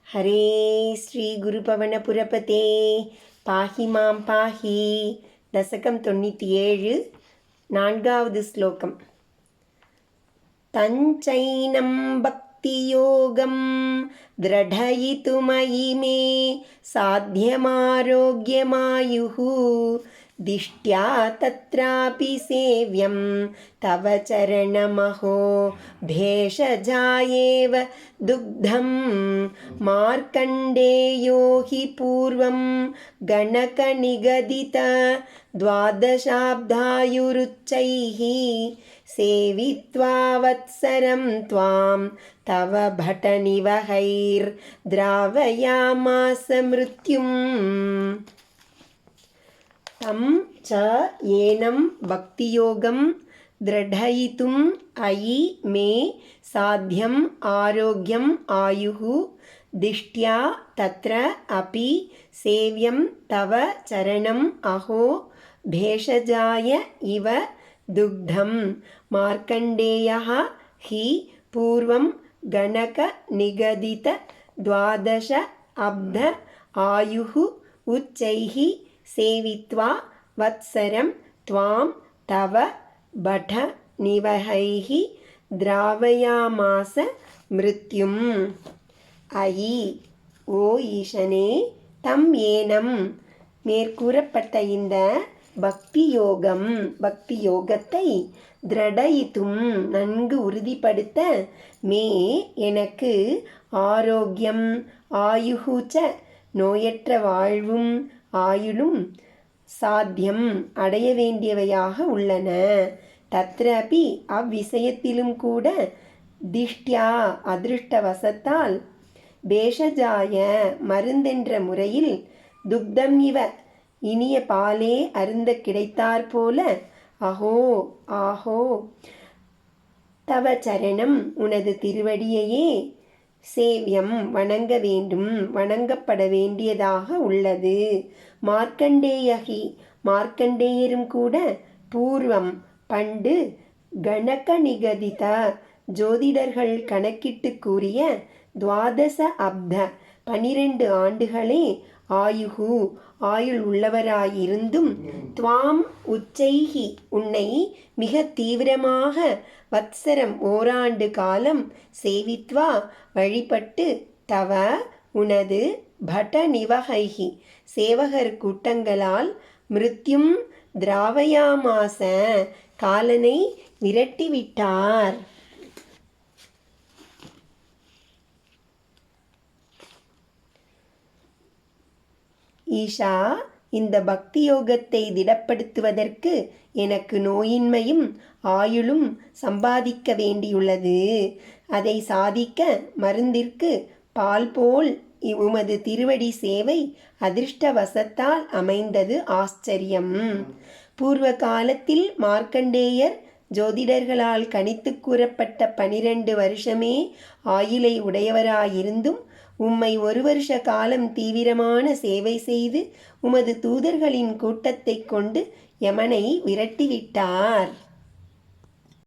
हरे श्री गुरुपवनपुरपते पाहि मां पाहि दशकं 97 नान्गावद् श्लोकम् तञ्चैनं भक्तियोगं दृढयितुमयि मे साध्यमारोग्यमायुः दिष्ट्या तत्रापि सेव्यं तव चरणमहो भेषजायेव दुग्धं मार्कण्डेयो हि पूर्वं गणकनिगदित द्वादशाब्दायुरुच्चैः सेवित्वा वत्सरं त्वां तव भटनिवहैर्द्रावयामास मृत्युम् तं च येनं भक्तियोगं दृढयितुम् अयि मे साध्यम् आरोग्यम् आयुः दिष्ट्या तत्र अपि सेव्यं तव चरणम् अहो भेषजाय इव दुग्धं मार्कण्डेयः हि पूर्वं गणकनिगदित द्वादश अब्ध आयुः उच्चैः सेवित्वा वत्सरं त्वां तव भटनिवहैः द्रावयामास மிருத்யும் அயி ஓ ஈசனே தம் ஏனம் மேற்கூறப்பட்ட இந்த பக்தி யோகத்தை திரடயித்தும் நன்கு உறுதிப்படுத்த மே எனக்கு ஆரோக்கியம் ஆயுஹூச்ச நோயற்ற வாழ்வும் ஆயுளும் சாத்தியம் அடைய வேண்டியவையாக உள்ளன. தத்ரபி அவ்விஷயத்திலும் கூட திஷ்டியா அதிருஷ்டவசத்தால் பேஷஜாய மருந்தென்ற முறையில் துக்தம் இவ இனிய பாலே அருந்த கிடைத்தாற்போல அஹோ ஆஹோ தவ சரணம் உனது திருவடியையே சேவியம் வணங்க வேண்டும் வணங்கப்பட வேண்டியதாக உள்ளது. மார்க்கண்டேயகி மார்க்கண்டேயரும் கூட பூர்வம் பண்டு கணக்க நிகதித ஜோதிடர்கள் கணக்கிட்டு கூறிய துவாதச அப்த 12 ஆண்டுகளே ஆயுகு ஆயுள் உள்ளவராயிருந்தும் துவாம் உச்சைகி உன்னை மிக தீவிரமாக வத்சரம் ஓராண்டு காலம் சேவித்வா வழிபட்டு தவ உனது பட்டநிவகைகி சேவகர் கூட்டங்களால் மிருத்யும் திராவயாமாச காலனை விரட்டிவிட்டார். ஈஷா, இந்த பக்தி யோகத்தை திடப்படுத்துவதற்கு எனக்கு நோயின்மையும் ஆயுளும் சம்பாதிக்க வேண்டியுள்ளது. அதை சாதிக்க மருந்திற்கு பால் போல் உமது திருவடி சேவை அதிர்ஷ்டவசத்தால் அமைந்தது ஆச்சரியம். பூர்வ காலத்தில் மார்க்கண்டேயர் ஜோதிடர்களால் கணித்து கூறப்பட்ட 12 வருஷமே ஆயுளை உடையவராயிருந்தும் உம்மை 1 வருஷ காலம் தீவிரமான சேவை செய்து உமது தூதர்களின் கூட்டத்தை கொண்டு யமனை விரட்டிவிட்டார்.